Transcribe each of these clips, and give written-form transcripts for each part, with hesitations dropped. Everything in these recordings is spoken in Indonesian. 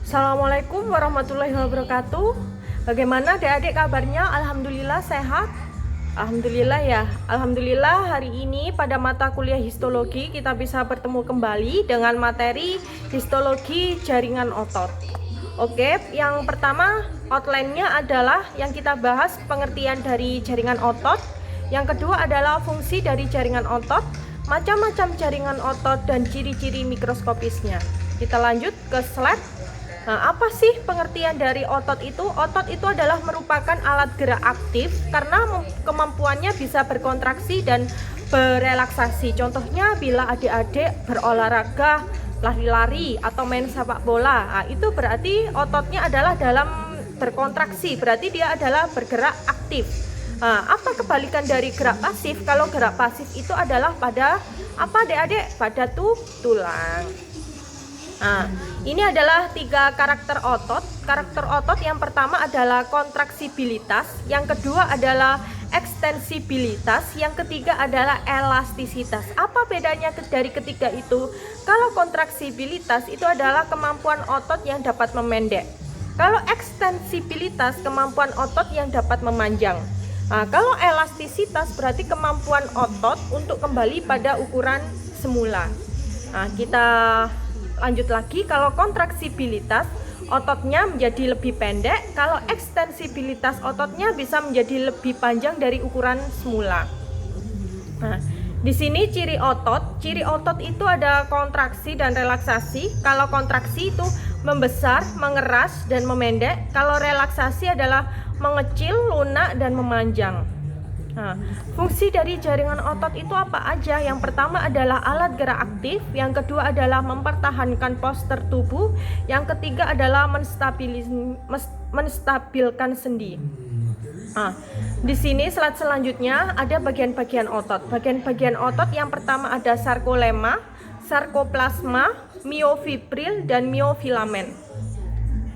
Assalamualaikum warahmatullahi wabarakatuh. Bagaimana adik-adik kabarnya? Alhamdulillah sehat. Alhamdulillah ya. Alhamdulillah hari ini pada mata kuliah histologi kita bisa bertemu kembali dengan materi histologi jaringan otot. Oke, yang pertama outline-nya adalah yang kita bahas pengertian dari jaringan otot. Yang kedua adalah fungsi dari jaringan otot, macam-macam jaringan otot dan ciri-ciri mikroskopisnya. Kita lanjut ke slide. Nah, apa sih pengertian dari otot itu? Otot itu adalah merupakan alat gerak aktif karena kemampuannya bisa berkontraksi dan berelaksasi. Contohnya bila adik-adik berolahraga, lari-lari atau main sepak bola, nah, itu berarti ototnya adalah dalam berkontraksi, berarti dia adalah bergerak aktif. Nah, apa kebalikan dari gerak pasif? Kalau gerak pasif itu adalah pada apa adik-adik? Pada tulang. Nah, ini adalah 3 karakter otot. Karakter otot yang pertama adalah kontraksibilitas, yang kedua adalah ekstensibilitas, yang ketiga adalah elastisitas. Apa bedanya dari ketiga itu? Kalau kontraksibilitas itu adalah kemampuan otot yang dapat memendek. Kalau ekstensibilitas kemampuan otot yang dapat memanjang. Nah, kalau elastisitas berarti kemampuan otot untuk kembali pada ukuran semula. Nah, kita lanjut lagi. Kalau kontraksibilitas ototnya menjadi lebih pendek, kalau ekstensibilitas ototnya bisa menjadi lebih panjang dari ukuran semula. Nah, di sini ciri otot itu ada kontraksi dan relaksasi. Kalau kontraksi itu membesar, mengeras dan memendek. Kalau relaksasi adalah mengecil, lunak dan memanjang. Nah, fungsi dari jaringan otot itu apa aja? Yang pertama adalah alat gerak aktif, yang kedua adalah mempertahankan postur tubuh, yang ketiga adalah menstabilkan sendi. Nah, di sini slide selanjutnya ada bagian-bagian otot. Bagian-bagian otot yang pertama ada sarkolema, sarkoplasma, miofibril dan miofilamen.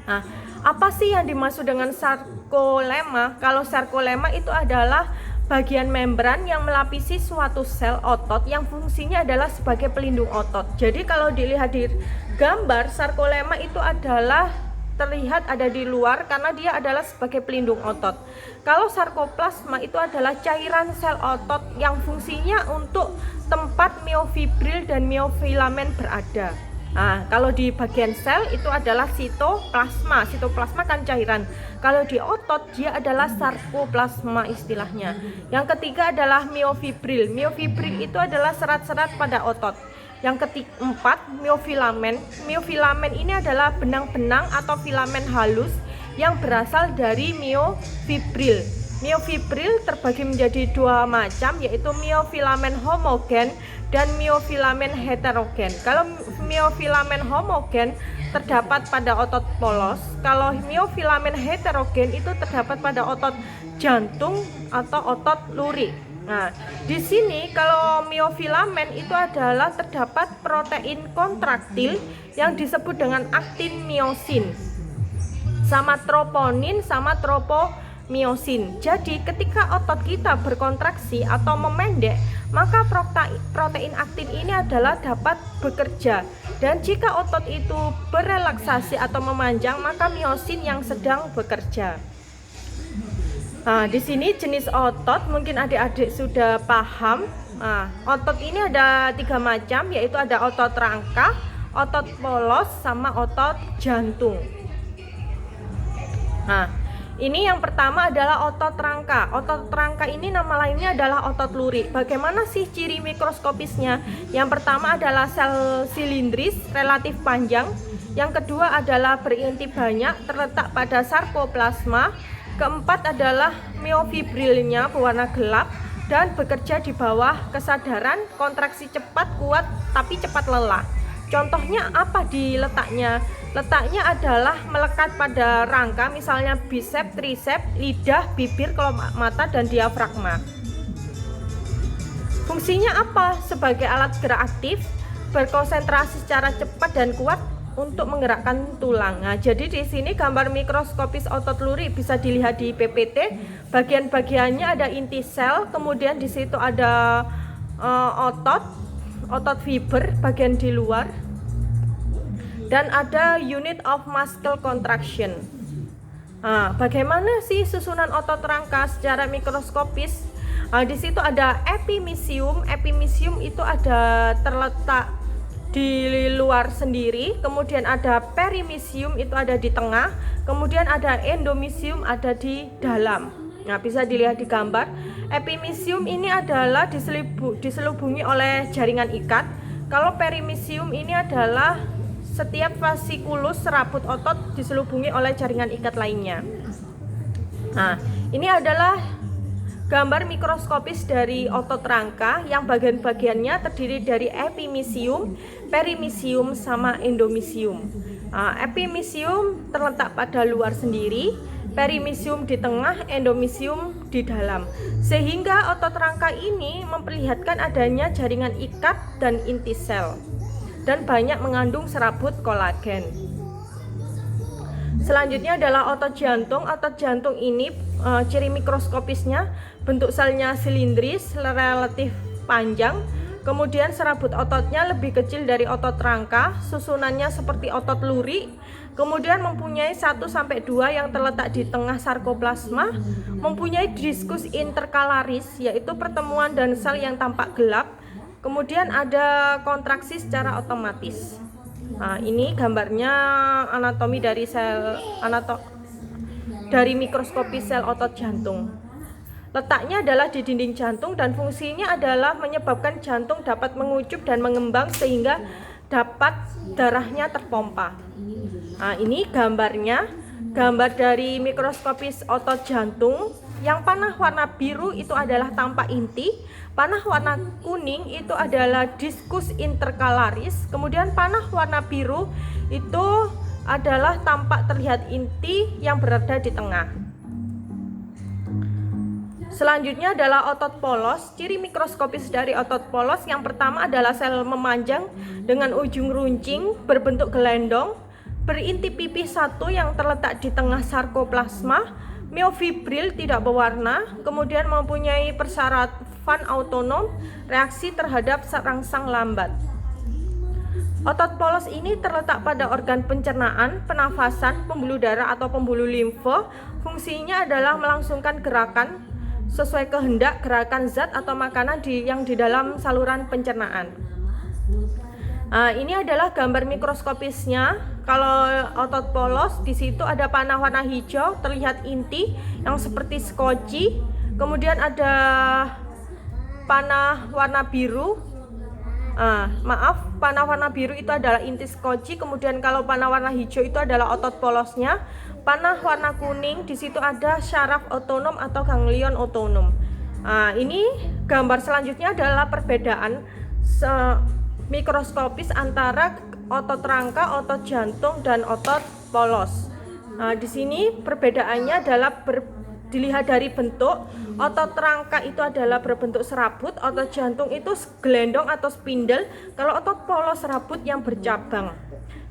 Nah, apa sih yang dimaksud dengan sarkolema? Kalau sarkolema itu adalah bagian membran yang melapisi suatu sel otot yang fungsinya adalah sebagai pelindung otot. Jadi kalau dilihat di gambar, sarkolema itu adalah terlihat ada di luar karena dia adalah sebagai pelindung otot. Kalau sarkoplasma itu adalah cairan sel otot yang fungsinya untuk tempat miofibril dan miofilamen berada. Nah, kalau di bagian sel itu adalah sitoplasma. Sitoplasma kan cairan. Kalau di otot dia adalah sarkoplasma istilahnya. Yang ketiga adalah miofibril. Miofibril itu adalah serat-serat pada otot. Yang keempat, miofilamen. Miofilamen ini adalah benang-benang atau filamen halus yang berasal dari miofibril. Miofibril terbagi menjadi 2 macam, yaitu miofilamen homogen dan miofilamen heterogen. Kalau miofilamen homogen terdapat pada otot polos, kalau miofilamen heterogen itu terdapat pada otot jantung atau otot lurik. Nah, di sini kalau miofilamen itu adalah terdapat protein kontraktil yang disebut dengan aktin miosin, sama troponin sama tropomiosin. Jadi ketika otot kita berkontraksi atau memendek, maka protein aktin ini adalah dapat bekerja. Dan jika otot itu berelaksasi atau memanjang, maka miosin yang sedang bekerja. Nah, di sini jenis otot mungkin adik-adik sudah paham. Nah, otot ini ada 3 macam, yaitu ada otot rangka, otot polos, sama otot jantung. Nah, ini yang pertama adalah otot rangka. Otot rangka ini nama lainnya adalah otot lurik. Bagaimana sih ciri mikroskopisnya? Yang pertama adalah sel silindris relatif panjang. Yang kedua adalah berinti banyak, terletak pada sarkoplasma. Keempat adalah miofibrilnya berwarna gelap dan bekerja di bawah kesadaran, kontraksi cepat, kuat, tapi cepat lelah. Contohnya apa di letaknya? Letaknya adalah melekat pada rangka, misalnya bisep, trisep, lidah, bibir, kelopak mata, dan diafragma. Fungsinya apa? Sebagai alat gerak aktif, berkonsentrasi secara cepat dan kuat untuk menggerakkan tulang. Nah, jadi di sini gambar mikroskopis otot lurik bisa dilihat di PPT. Bagian-bagiannya ada inti sel, kemudian di situ ada otot fiber bagian di luar. dan ada unit of muscle contraction. Nah, bagaimana sih susunan otot rangka secara mikroskopis? Di situ ada epimysium. Epimysium itu ada terletak di luar sendiri, kemudian ada perimysium itu ada di tengah, kemudian ada endomysium ada di dalam. Nah, bisa dilihat di gambar. Epimysium ini adalah diselubungi oleh jaringan ikat. Kalau perimysium ini adalah setiap fasikulus serabut otot diselubungi oleh jaringan ikat lainnya. Nah, ini adalah gambar mikroskopis dari otot rangka yang bagian-bagiannya terdiri dari epimysium, perimysium, sama endomysium. Epimysium terletak pada luar sendiri, perimysium di tengah, endomysium di dalam. Sehingga otot rangka ini memperlihatkan adanya jaringan ikat dan inti sel, dan banyak mengandung serabut kolagen. Selanjutnya adalah otot jantung. Otot jantung ini ciri mikroskopisnya bentuk selnya silindris, relatif panjang. Kemudian serabut ototnya lebih kecil dari otot rangka, susunannya seperti otot luri. Kemudian mempunyai 1-2 yang terletak di tengah sarkoplasma, mempunyai diskus interkalaris, yaitu pertemuan dan sel yang tampak gelap. Kemudian ada kontraksi secara otomatis. Nah, ini gambarnya anatomi dari dari mikroskopi sel otot jantung. Letaknya adalah di dinding jantung dan fungsinya adalah menyebabkan jantung dapat mengucup dan mengembang sehingga dapat darahnya terpompa. Nah, ini gambarnya, gambar dari mikroskopis otot jantung. Yang panah warna biru itu adalah tampak inti, panah warna kuning itu adalah diskus interkalaris, kemudian panah warna biru itu adalah tampak terlihat inti yang berada di tengah. Selanjutnya adalah otot polos. Ciri mikroskopis dari otot polos yang pertama adalah sel memanjang dengan ujung runcing berbentuk gelendong, berinti pipih satu yang terletak di tengah sarkoplasma, miofibril, tidak berwarna, kemudian mempunyai persarafan autonom, reaksi terhadap rangsang lambat. Otot polos ini terletak pada organ pencernaan, pernafasan, pembuluh darah atau pembuluh limfe. Fungsinya adalah melangsungkan gerakan sesuai kehendak, gerakan zat atau makanan yang di dalam saluran pencernaan. Ini adalah gambar mikroskopisnya. Kalau otot polos, di situ ada panah warna hijau, terlihat inti yang seperti skoci. Kemudian ada panah warna biru. Panah warna biru itu adalah inti skoci. Kemudian kalau panah warna hijau itu adalah otot polosnya. Panah warna kuning, di situ ada syaraf otonom atau ganglion otonom. Ini gambar selanjutnya adalah perbedaan mikroskopis antara otot rangka, otot jantung, dan otot polos. Di sini perbedaannya adalah dilihat dari bentuk. Otot rangka itu adalah berbentuk serabut, otot jantung itu gelendong atau spindle, kalau otot polos serabut yang bercabang.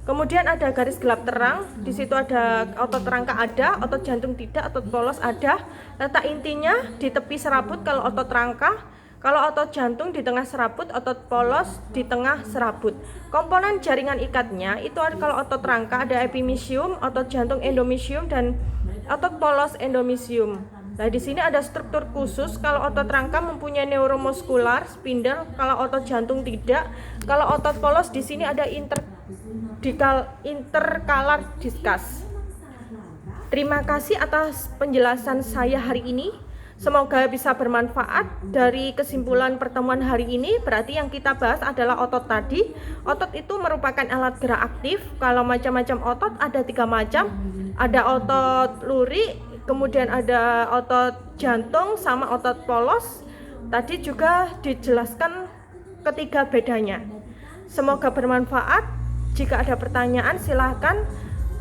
Kemudian ada garis gelap terang, di situ ada otot rangka ada, otot jantung tidak, otot polos ada. Letak intinya di tepi serabut kalau otot rangka, kalau otot jantung di tengah serabut, otot polos di tengah serabut. Komponen jaringan ikatnya itu kalau otot rangka ada epimysium, otot jantung endomysium, dan otot polos endomysium. Nah, di sini ada struktur khusus. Kalau otot rangka mempunyai neuromuskular, spindle, kalau otot jantung tidak. Kalau otot polos di sini ada interkalar diskus. Terima kasih atas penjelasan saya hari ini. Semoga bisa bermanfaat. Dari kesimpulan pertemuan hari ini, berarti yang kita bahas adalah otot tadi. Otot itu merupakan alat gerak aktif. Kalau macam-macam otot ada 3 macam. Ada otot luri, kemudian ada otot jantung, sama otot polos. Tadi juga dijelaskan ketiga bedanya. Semoga bermanfaat. Jika ada pertanyaan silahkan.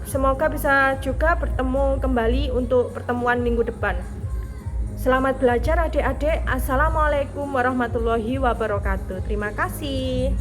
Semoga bisa juga bertemu kembali untuk pertemuan minggu depan. Selamat belajar adik-adik. Assalamualaikum warahmatullahi wabarakatuh. Terima kasih.